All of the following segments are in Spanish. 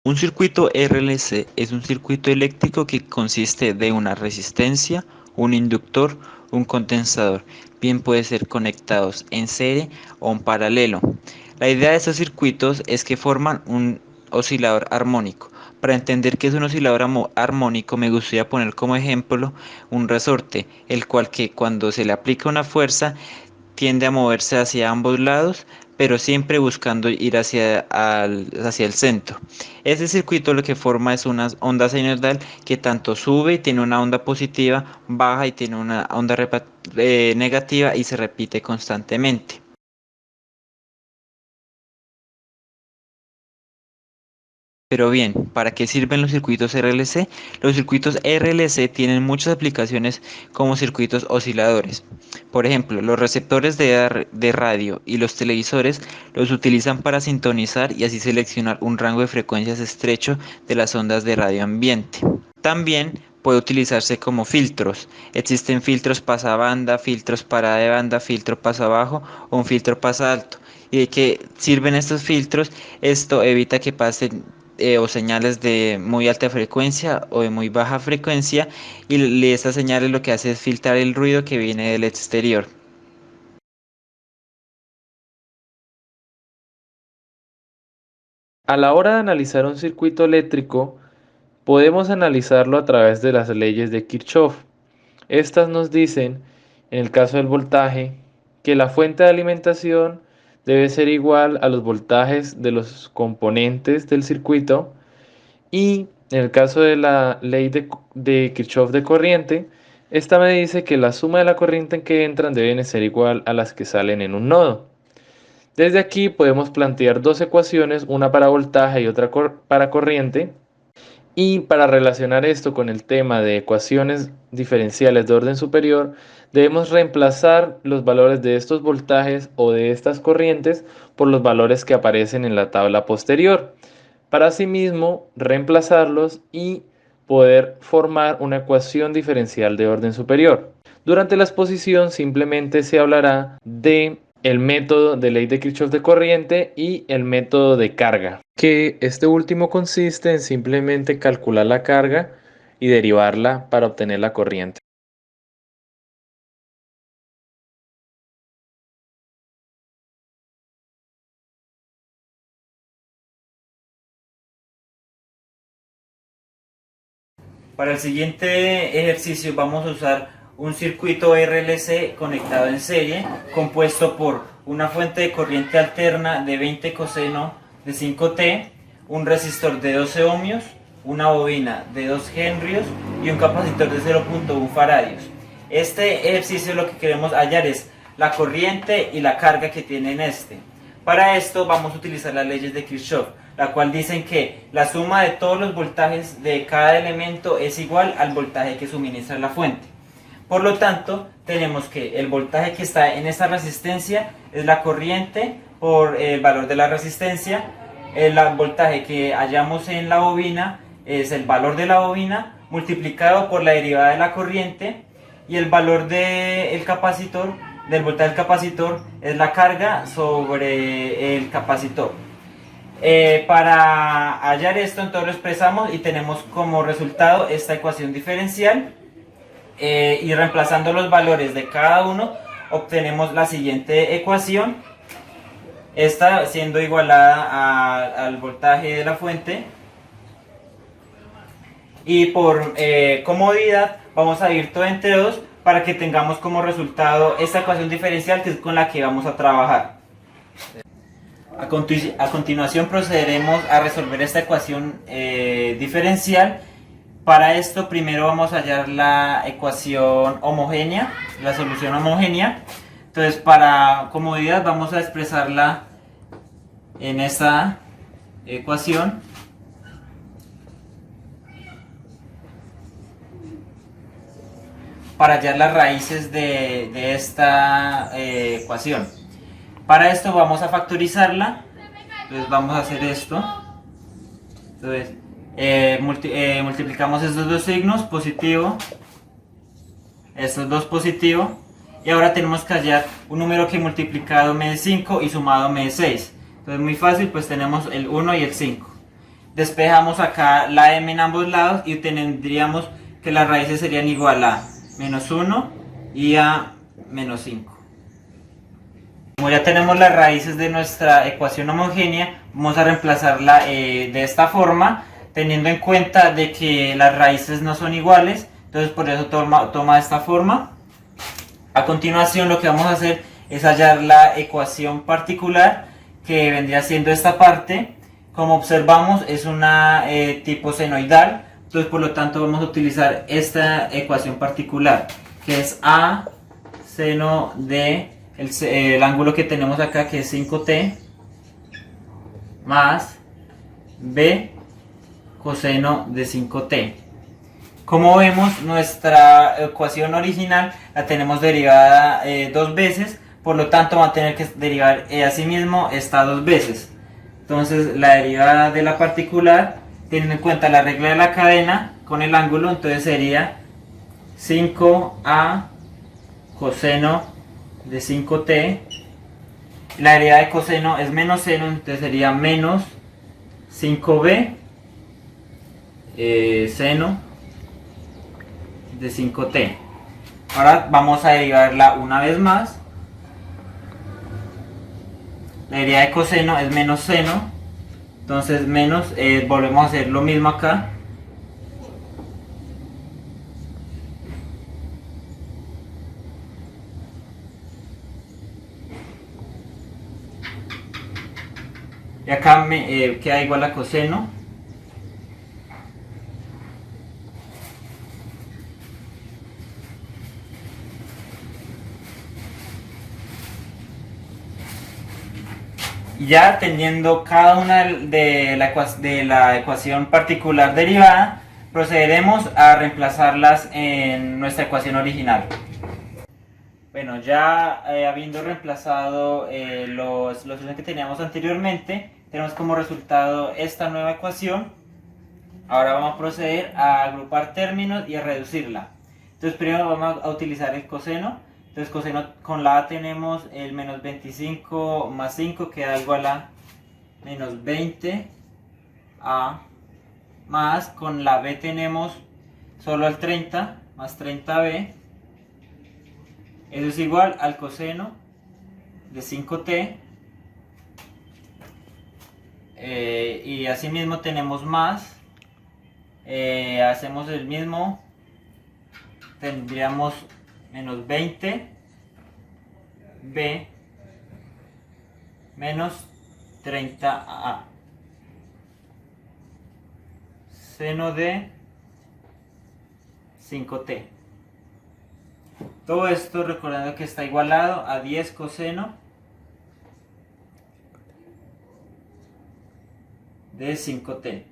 Un circuito RLC es un circuito eléctrico que consiste de una resistencia, un inductor, un condensador. Bien puede ser conectados en serie o en paralelo. La idea de estos circuitos es que forman un oscilador armónico. Para entender qué es un oscilador armónico me gustaría poner como ejemplo un resorte, el cual que cuando se le aplica una fuerza tiende a moverse hacia ambos lados, pero siempre buscando ir hacia el centro. Este circuito lo que forma es una onda sinusoidal que tanto sube y tiene una onda positiva, baja y tiene una onda negativa y se repite constantemente. Pero bien, ¿para qué sirven los circuitos RLC? Los circuitos RLC tienen muchas aplicaciones como circuitos osciladores. Por ejemplo, los receptores de radio y los televisores los utilizan para sintonizar y así seleccionar un rango de frecuencias estrecho de las ondas de radio ambiente. También puede utilizarse como filtros. Existen filtros pasabanda, filtros para de banda, filtro pasa bajo o un filtro pasa alto. ¿Y de qué sirven estos filtros? Esto evita que pasen o señales de muy alta frecuencia o de muy baja frecuencia, y estas señales lo que hace es filtrar el ruido que viene del exterior. A la hora de analizar un circuito eléctrico, podemos analizarlo a través de las leyes de Kirchhoff. Estas nos dicen, en el caso del voltaje, que la fuente de alimentación debe ser igual a los voltajes de los componentes del circuito, y en el caso de la ley de Kirchhoff de corriente, esta me dice que la suma de la corriente en que entran deben ser igual a las que salen en un nodo. Desde aquí podemos plantear dos ecuaciones, una para voltaje y otra para corriente. Y para relacionar esto con el tema de ecuaciones diferenciales de orden superior, debemos reemplazar los valores de estos voltajes o de estas corrientes por los valores que aparecen en la tabla posterior, para asimismo reemplazarlos y poder formar una ecuación diferencial de orden superior. Durante la exposición simplemente se hablará de el método de ley de Kirchhoff de corriente y el método de carga, que este último consiste en simplemente calcular la carga y derivarla para obtener la corriente. Para el siguiente ejercicio vamos a usar un circuito RLC conectado en serie, compuesto por una fuente de corriente alterna de 20 coseno de 5T, un resistor de 12 ohmios, una bobina de 2 henrios y un capacitor de 0.1 faradios. Este ejercicio lo que queremos hallar es la corriente y la carga que tiene en este. Para esto vamos a utilizar las leyes de Kirchhoff, la cual dicen que la suma de todos los voltajes de cada elemento es igual al voltaje que suministra la fuente. Por lo tanto, tenemos que el voltaje que está en esta resistencia es la corriente por el valor de la resistencia, el voltaje que hallamos en la bobina es el valor de la bobina multiplicado por la derivada de la corriente, y el valor del capacitor, del voltaje del capacitor, es la carga sobre el capacitor. Para hallar esto, entonces lo expresamos y tenemos como resultado esta ecuación diferencial, y reemplazando los valores de cada uno obtenemos la siguiente ecuación, esta siendo igualada al voltaje de la fuente, y por comodidad vamos a dividir todo entre 2 para que tengamos como resultado esta ecuación diferencial, que es con la que vamos a trabajar. A continuación procederemos a resolver esta ecuación diferencial. Para esto primero vamos a hallar la ecuación homogénea, la solución homogénea. Entonces, para comodidad vamos a expresarla en esta ecuación. Para hallar las raíces de esta ecuación. Para esto vamos a factorizarla. Entonces vamos a hacer esto. Entonces multiplicamos estos dos signos, positivo, estos dos positivo, y ahora tenemos que hallar un número que multiplicado me dé 5 y sumado me dé 6. Entonces muy fácil, pues tenemos el 1 y el 5. Despejamos acá la m en ambos lados y tendríamos que las raíces serían igual a menos 1 y a menos 5. Como ya tenemos las raíces de nuestra ecuación homogénea, vamos a reemplazarla de esta forma, teniendo en cuenta de que las raíces no son iguales, entonces por eso toma esta forma. A continuación lo que vamos a hacer es hallar la ecuación particular, que vendría siendo esta parte. Como observamos, es una tipo senoidal, entonces por lo tanto vamos a utilizar esta ecuación particular, que es a seno de el ángulo que tenemos acá, que es 5t, más b coseno de 5t. Como vemos, nuestra ecuación original la tenemos derivada dos veces, por lo tanto va a tener que derivar asimismo esta dos veces. Entonces la derivada de la particular, teniendo en cuenta la regla de la cadena con el ángulo, entonces sería 5a coseno de 5t. La derivada de coseno es menos seno, entonces sería menos 5b seno de 5t. Ahora vamos a derivarla una vez más. La derivada de coseno es menos seno, entonces menos, volvemos a hacer lo mismo acá. Y acá me queda igual a coseno. Ya teniendo cada una de la ecuación particular derivada, procederemos a reemplazarlas en nuestra ecuación original. Bueno, ya habiendo reemplazado los que teníamos anteriormente, tenemos como resultado esta nueva ecuación. Ahora vamos a proceder a agrupar términos y a reducirla. Entonces primero vamos a utilizar el coseno. Entonces coseno, con la a tenemos el menos 25 más 5, que da igual a menos 20 a, más con la b tenemos solo el 30 más 30b. Eso es igual al coseno de 5t. Y asimismo tenemos más. Hacemos el mismo. Tendríamos menos 20 b menos 30a seno de 5t. Todo esto recordando que está igualado a 10 coseno de 5t.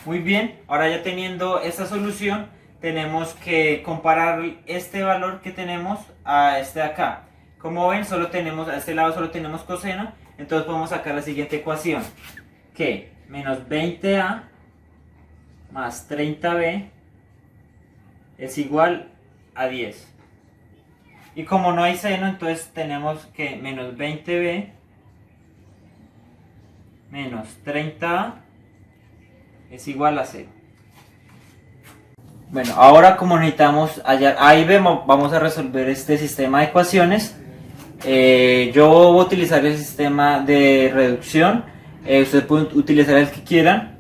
Muy bien, ahora ya teniendo esta solución, tenemos que comparar este valor que tenemos a este de acá. Como ven, solo tenemos, a este lado solo tenemos coseno, entonces podemos sacar la siguiente ecuación, que menos 20a más 30b es igual a 10. Y como no hay seno, entonces tenemos que menos 20b menos 30a es igual a 0. Bueno, ahora como necesitamos hallar A y B, vamos a resolver este sistema de ecuaciones. Yo voy a utilizar el sistema de reducción. Ustedes pueden utilizar el que quieran.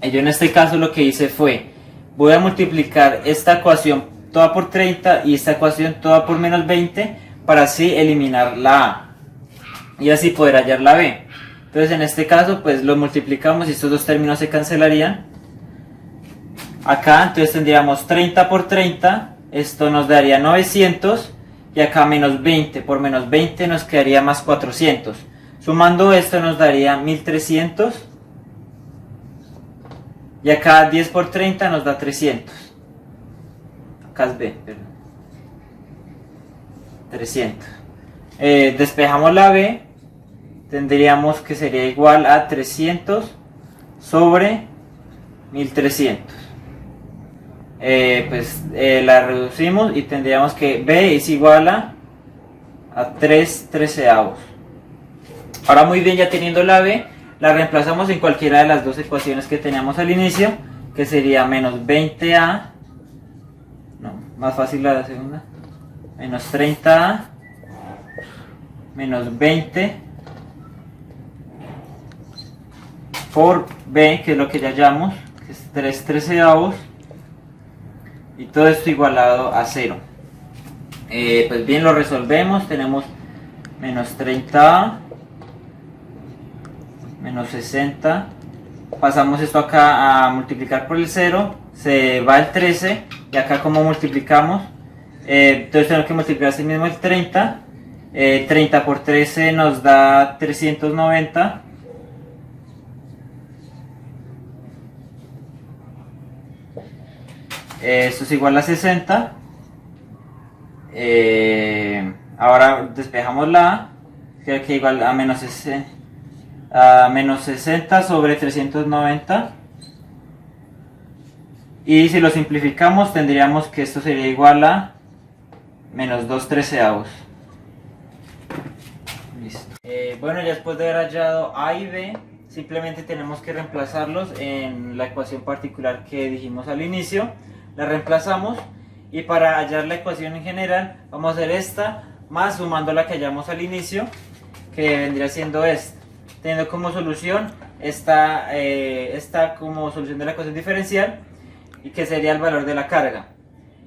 Yo en este caso lo que hice fue, voy a multiplicar esta ecuación toda por 30 y esta ecuación toda por menos 20 para así eliminar la A y así poder hallar la B. Entonces en este caso pues lo multiplicamos y estos dos términos se cancelarían. Acá entonces tendríamos 30 por 30, esto nos daría 900 y acá menos 20 por menos 20 nos quedaría más 400. Sumando esto nos daría 1300 y acá 10 por 30 nos da 300. Acá es B, perdón. 300. Despejamos la B, tendríamos que sería igual a 300 sobre 1300. La reducimos y tendríamos que B es igual a 3 treceavos. Ahora muy bien, ya teniendo la B, la reemplazamos en cualquiera de las dos ecuaciones que teníamos al inicio, que sería menos 20A, no, más fácil la segunda, menos 30A, menos 20 por B, que es lo que ya hallamos, que es 3/13, y todo esto igualado a 0. Pues bien, lo resolvemos, tenemos menos 30A, menos 60, pasamos esto acá a multiplicar por el 0, se va el 13, y acá como multiplicamos, entonces tenemos que multiplicar así mismo el 30, 30 por 13 nos da 390, esto es igual a 60, ahora despejamos la A, que igual a menos 60 sobre 390, y si lo simplificamos tendríamos que esto sería igual a menos 2/13. Listo. Bueno, ya después de haber hallado A y B, simplemente tenemos que reemplazarlos en la ecuación particular que dijimos al inicio. La reemplazamos, y para hallar la ecuación en general vamos a hacer esta más sumando la que hallamos al inicio, que vendría siendo esta, teniendo como solución esta como solución de la ecuación diferencial, y que sería el valor de la carga.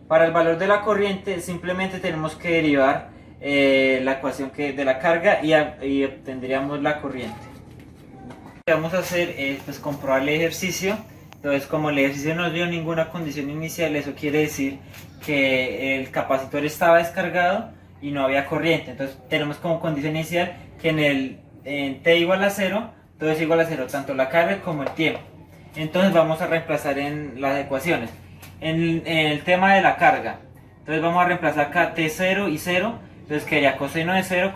Para el valor de la corriente simplemente tenemos que derivar la ecuación de la carga, y obtendríamos la corriente. Lo que vamos a hacer es pues comprobar el ejercicio. Entonces, como el ejercicio no dio ninguna condición inicial, eso quiere decir que el capacitor estaba descargado y no había corriente. Entonces tenemos como condición inicial que en t igual a 0, todo es igual a 0, tanto la carga como el tiempo. Entonces vamos a reemplazar en las ecuaciones. En el tema de la carga, entonces vamos a reemplazar acá t0 y 0, entonces quedaría coseno de 0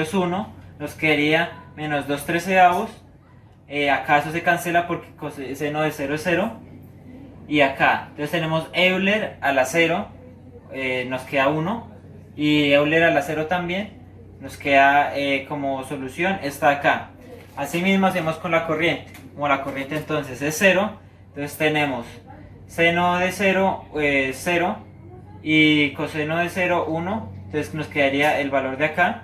es 1, nos quedaría menos 2/13, acá eso se cancela porque coseno de 0 es 0, y acá, entonces tenemos Euler a la 0, nos queda 1, y Euler a la 0 también, nos queda como solución esta de acá. Asimismo hacemos con la corriente, como la corriente entonces es 0, entonces tenemos seno de 0, 0, y coseno de 0, 1, entonces nos quedaría el valor de acá,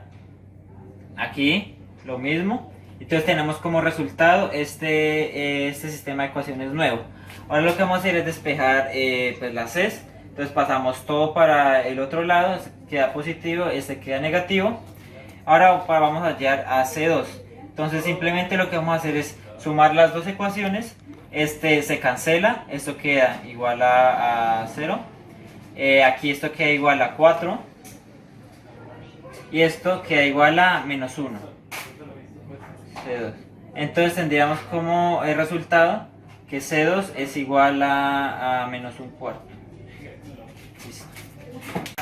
aquí, lo mismo. Entonces tenemos como resultado este sistema de ecuaciones nuevo. Ahora lo que vamos a hacer es despejar pues las Cs. Entonces pasamos todo para el otro lado, queda positivo, este queda negativo. Ahora vamos a hallar a C2. Entonces simplemente lo que vamos a hacer es sumar las dos ecuaciones. Este se cancela, esto queda igual a 0. Aquí esto queda igual a 4. Y esto queda igual a menos 1. C2. Entonces tendríamos como el resultado que C2 es igual a menos 1/4. Listo.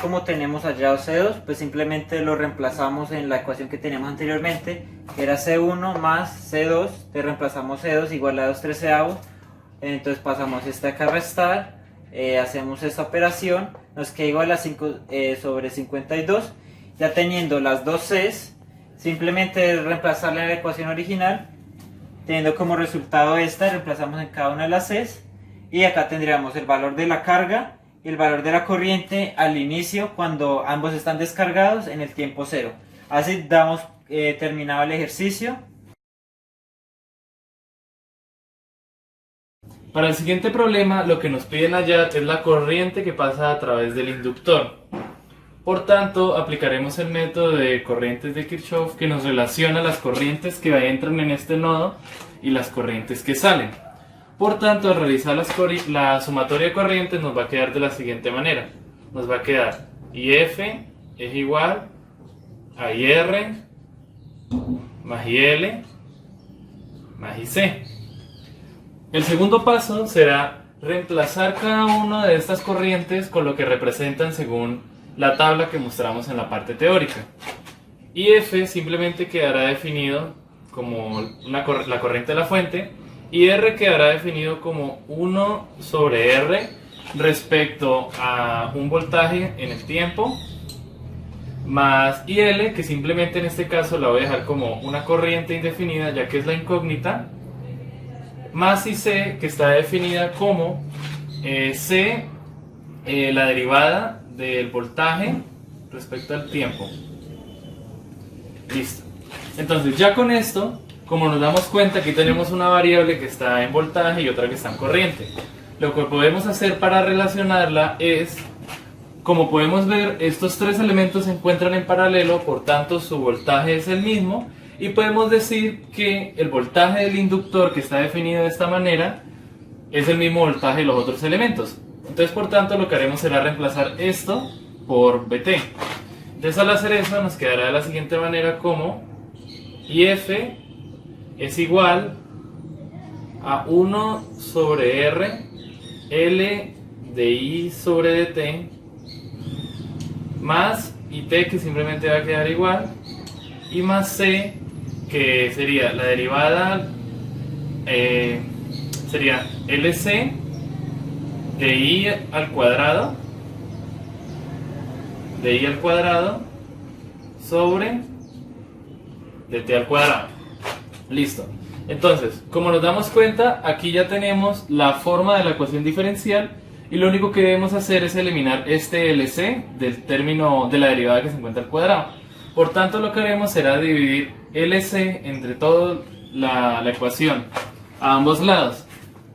Como tenemos hallado C2, pues simplemente lo reemplazamos en la ecuación que teníamos anteriormente, que era C1 más C2, te reemplazamos C2 igual a 2/13, entonces pasamos esta acá a restar, hacemos esta operación, nos queda igual a 5 sobre 52, ya teniendo las dos Cs, simplemente reemplazarla en la ecuación original, teniendo como resultado esta, reemplazamos en cada una de las Cs, y acá tendríamos el valor de la carga y el valor de la corriente al inicio cuando ambos están descargados en el tiempo 0. Así damos terminado el ejercicio. Para el siguiente problema, lo que nos piden hallar es la corriente que pasa a través del inductor. Por tanto, aplicaremos el método de corrientes de Kirchhoff, que nos relaciona las corrientes que entran en este nodo y las corrientes que salen. Por tanto, al realizar la sumatoria de corrientes nos va a quedar de la siguiente manera. Nos va a quedar IF es igual a IR más IL más IC. El segundo paso será reemplazar cada una de estas corrientes con lo que representan según la tabla que mostramos en la parte teórica. IF simplemente quedará definido como la corriente de la fuente, y R quedará definido como 1 sobre R respecto a un voltaje en el tiempo, más IL, que simplemente en este caso la voy a dejar como una corriente indefinida ya que es la incógnita, más IC, que está definida como C, la derivada del voltaje respecto al tiempo. Listo. Entonces ya con esto, como nos damos cuenta, aquí tenemos una variable que está en voltaje y otra que está en corriente. Lo que podemos hacer para relacionarla es, como podemos ver, estos tres elementos se encuentran en paralelo, por tanto su voltaje es el mismo, y podemos decir que el voltaje del inductor, que está definido de esta manera, es el mismo voltaje de los otros elementos. Entonces, por tanto, lo que haremos será reemplazar esto por Vt. Entonces, al hacer eso, nos quedará de la siguiente manera como IF es igual a 1 sobre R L de I sobre dt más IT, que simplemente va a quedar igual, y más C, que sería la derivada, sería LC de I al cuadrado sobre dt al cuadrado. Listo. Entonces, como nos damos cuenta, aquí ya tenemos la forma de la ecuación diferencial y lo único que debemos hacer es eliminar este LC del término de la derivada que se encuentra al cuadrado. Por tanto, lo que haremos será dividir LC entre toda la ecuación a ambos lados.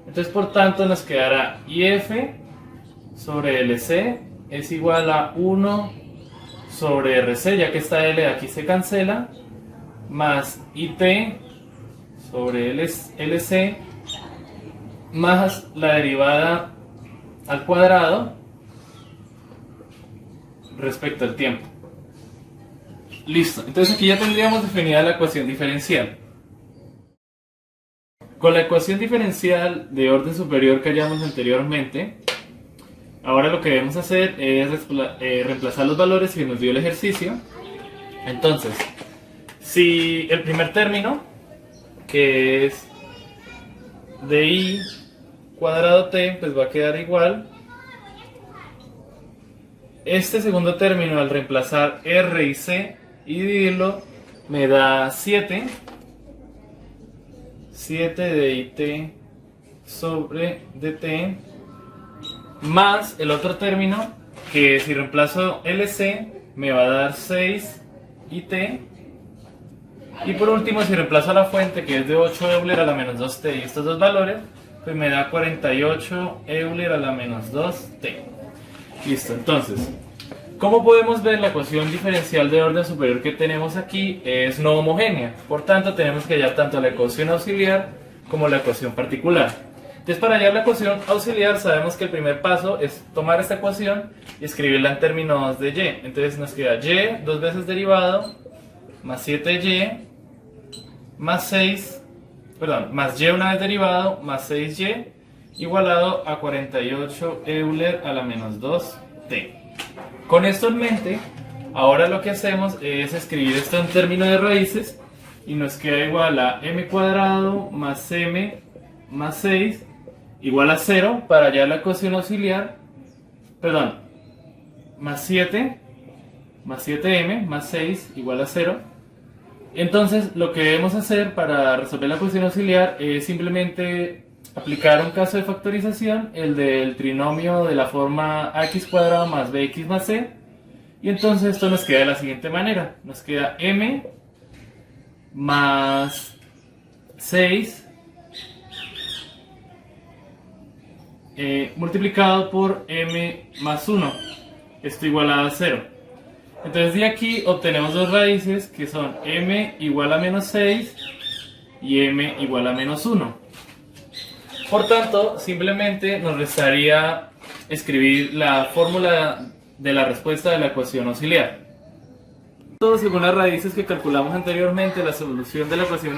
Entonces, por tanto, nos quedará IF sobre LC es igual a 1 sobre RC, ya que esta L de aquí se cancela, más IT sobre LC más la derivada al cuadrado respecto al tiempo. Listo, entonces aquí ya tendríamos definida la ecuación diferencial. Con la ecuación diferencial de orden superior que hallamos anteriormente, ahora lo que debemos hacer es reemplazar los valores que nos dio el ejercicio. Entonces, si el primer término, que es di cuadrado t, pues va a quedar igual. Este segundo término, al reemplazar r y c y dividirlo, me da 7 de it sobre dt, más el otro término, que si reemplazo lc me va a dar 6 it. Y por último, si reemplazo la fuente, que es de 8 Euler a la menos 2t, y estos dos valores, pues me da 48 Euler a la menos 2t. Listo, entonces, como podemos ver, la ecuación diferencial de orden superior que tenemos aquí es no homogénea. Por tanto, tenemos que hallar tanto la ecuación auxiliar como la ecuación particular. Entonces, para hallar la ecuación auxiliar, sabemos que el primer paso es tomar esta ecuación y escribirla en términos de y. Entonces nos queda y dos veces derivado más 7y más 6, más y una vez derivado más 6y igualado a 48 Euler a la menos 2t. Con esto en mente, ahora lo que hacemos es escribir esto en términos de raíces y nos queda igual a m cuadrado más m más 6 igual a 0 para hallar la ecuación auxiliar, más 7m más 6 igual a 0. Entonces, lo que debemos hacer para resolver la ecuación auxiliar es simplemente aplicar un caso de factorización, el del trinomio de la forma ax cuadrado más bx más c, y entonces esto nos queda de la siguiente manera. Nos queda m más 6 multiplicado por m más 1, esto igualado a 0. Entonces de aquí obtenemos dos raíces que son m igual a menos 6 y m igual a menos 1. Por tanto, simplemente nos restaría escribir la fórmula de la respuesta de la ecuación auxiliar. Todo según las raíces que calculamos anteriormente, la solución de la ecuación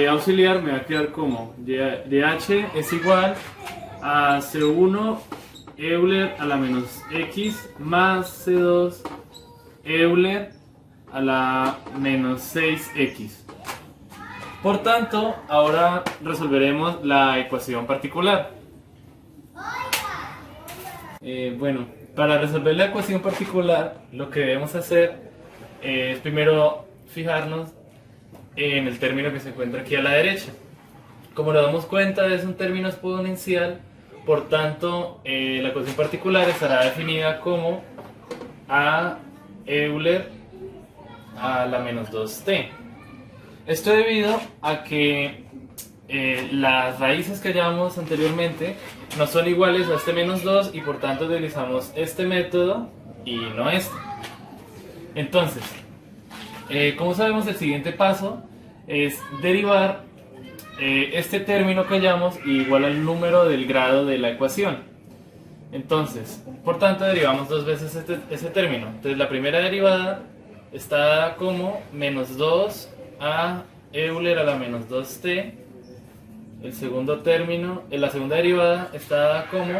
auxiliar me va a quedar como dh es igual a C1 Euler a la menos x más C2 Euler a la menos 6x. Por tanto, ahora resolveremos la ecuación particular. Bueno, para resolver la ecuación particular, lo que debemos hacer es primero fijarnos en el término que se encuentra aquí a la derecha. Como nos damos cuenta, es un término exponencial, por tanto, la ecuación particular estará definida como a Euler a la menos 2t. Esto debido a que las raíces que hallamos anteriormente no son iguales a este menos 2 y por tanto utilizamos este método y no este. Entonces, como sabemos, el siguiente paso es derivar este término que hallamos igual al número del grado de la ecuación. Entonces, por tanto, derivamos dos veces ese término. Entonces, la primera derivada está dada como menos 2 a Euler a la menos 2t. El segundo término, la segunda derivada está dada como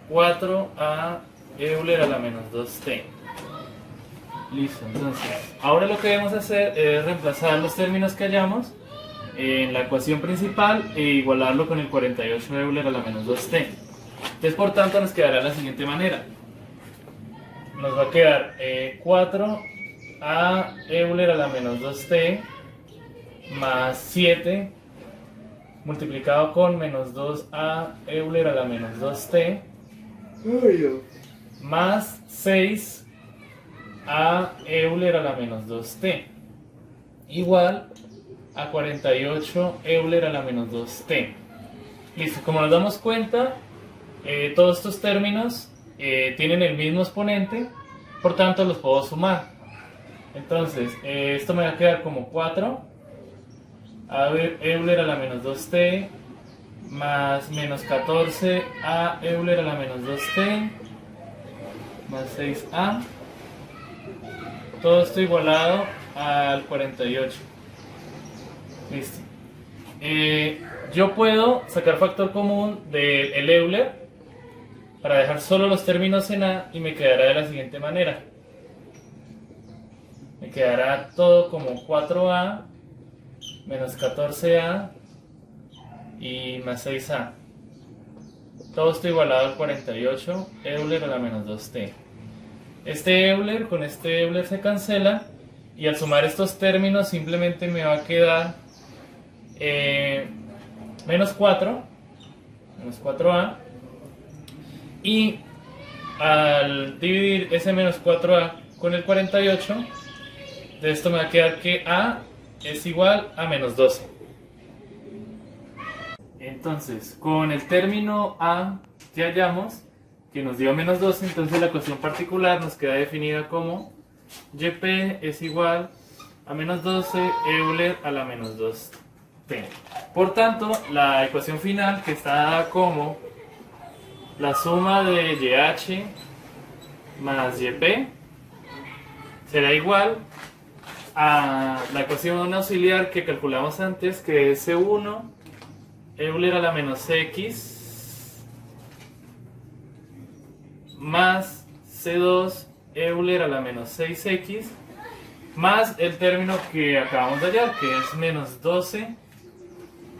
4 a Euler a la menos 2t. Listo, entonces, ahora lo que debemos hacer es reemplazar los términos que hallamos en la ecuación principal e igualarlo con el 48 Euler a la menos 2t. Entonces, por tanto, nos quedará de la siguiente manera. Nos va a quedar 4 a Euler a la menos 2t más 7 multiplicado con menos 2 a Euler a la menos 2t más 6 a Euler a la menos 2t igual a 48 Euler a la menos 2t. Listo, como nos damos cuenta, todos estos términos tienen el mismo exponente, por tanto los puedo sumar. Entonces, esto me va a quedar como 4 a Euler a la menos 2t más menos 14 a Euler a la menos 2t más 6a. Todo esto igualado al 48. Listo. Yo puedo sacar factor común del Euler para dejar solo los términos en A y me quedará de la siguiente manera. Me quedará todo como 4a menos 14a y más 6a. Todo esto igualado al 48 Euler a la menos 2t. Este Euler con este Euler se cancela y al sumar estos términos simplemente me va a quedar menos 4, menos 4a, y al dividir ese menos 4a con el 48, de esto me va a quedar que a es igual a menos 12. Entonces, con el término a que hallamos, que nos dio menos 12, entonces la ecuación particular nos queda definida como Yp es igual a menos 12 Euler a la menos 2t. Por tanto, la ecuación final, que está dada como la suma de YH más YP, será igual a la ecuación auxiliar que calculamos antes, que es C1 Euler a la menos X más C2 Euler a la menos 6X más el término que acabamos de hallar, que es menos 12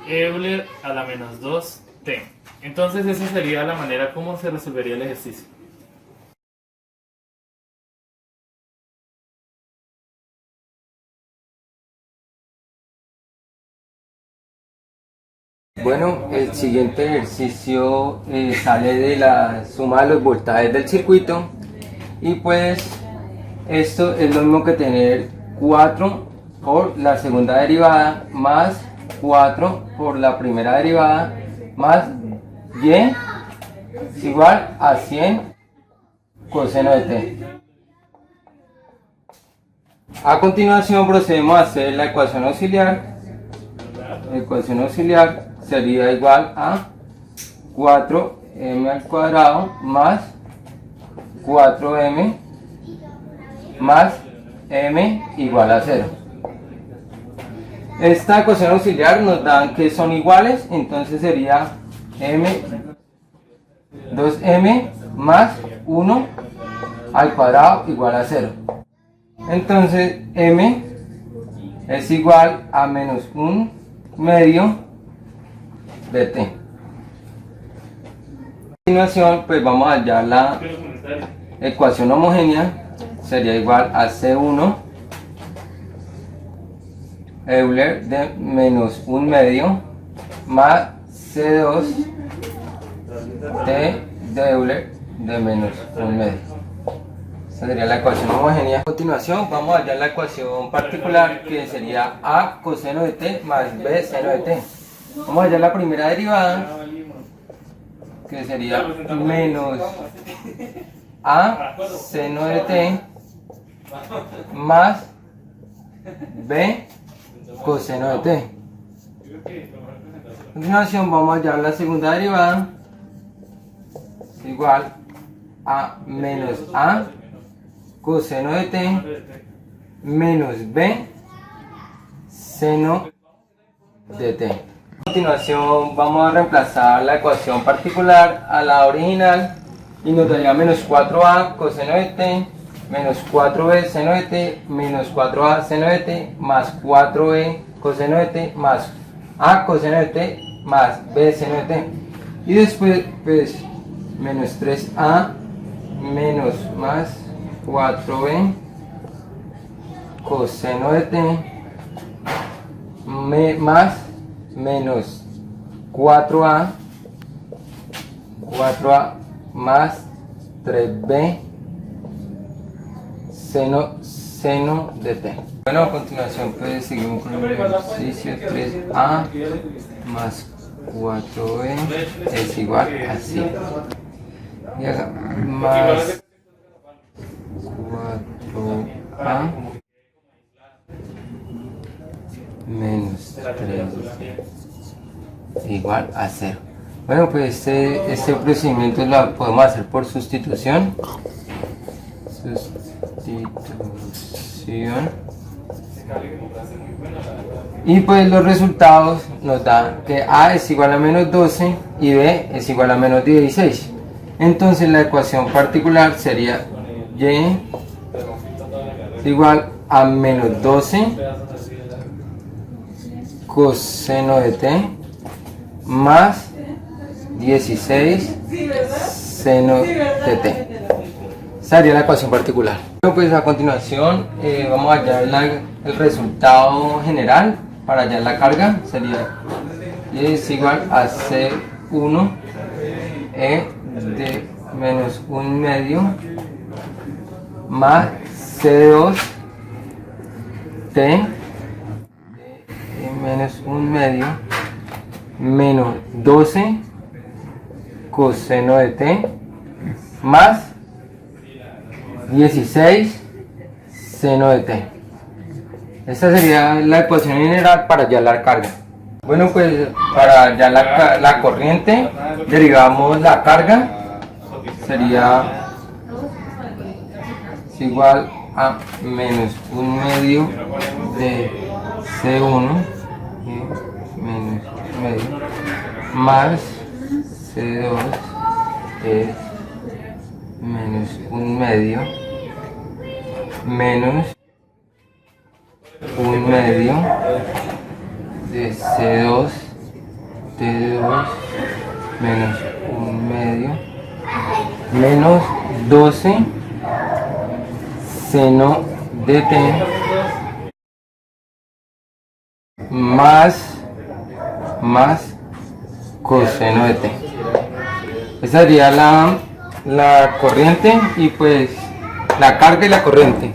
Euler a la menos 2t. Entonces esa sería la manera como se resolvería el ejercicio. Bueno, el siguiente ejercicio sale de la suma de los voltajes del circuito y pues esto es lo mismo que tener 4 por la segunda derivada más 4 por la primera derivada más y es igual a 100 coseno de t. A continuación procedemos a hacer la ecuación auxiliar. La ecuación auxiliar sería igual a 4m al cuadrado más 4m más m igual a 0. Esta ecuación auxiliar nos dan que son iguales, entonces sería 2m más 1 al cuadrado igual a 0. Entonces m es igual a menos 1 medio de t. continuación pues vamos a hallar la ecuación homogénea, sería igual a C1 Euler de menos 1/2 más C2 de Euler de menos 1/2. Esa sería la ecuación homogénea. A continuación vamos a hallar la ecuación particular, que sería A coseno de t más B seno de t. Vamos a hallar la primera derivada, que sería menos A seno de t más B coseno de t. A continuación vamos a hallar la segunda derivada, igual a menos A coseno de t menos B seno de t. A continuación vamos a reemplazar la ecuación particular a la original y nos daría menos 4a coseno de t menos 4b seno de t menos 4a seno de t más 4b coseno de t más a coseno de t más b seno de t. Y después pues menos 3a menos más 4b coseno de t más menos 4a más 3b seno de t. Bueno, a continuación pues seguimos con el ejercicio 3a más 4b es igual a 5. Y acá más 4a menos 3 igual a 0. Bueno, pues este procedimiento lo podemos hacer por sustitución. Y pues los resultados nos dan que A es igual a menos 12 y B es igual a menos 16. Entonces la ecuación particular sería Y igual a menos 12 coseno de t más 16 seno de t. Esa sería la ecuación particular. Bueno, pues a continuación vamos a hallar el resultado general. Para hallar la carga sería Y es igual a C1 E de menos 1/2 más C2 T de menos 1/2 menos 12 coseno de t más 16 seno de t. Esta sería la ecuación general para hallar la carga. Bueno, pues para hallar la corriente derivamos la carga, sería igual a menos 1/2 de C1 menos 1/2 más C2 es menos 1/2 menos 1/2 de C2 T2 menos 1/2 menos 12 seno de t más coseno de t. Esa sería la corriente y pues la carga y la corriente.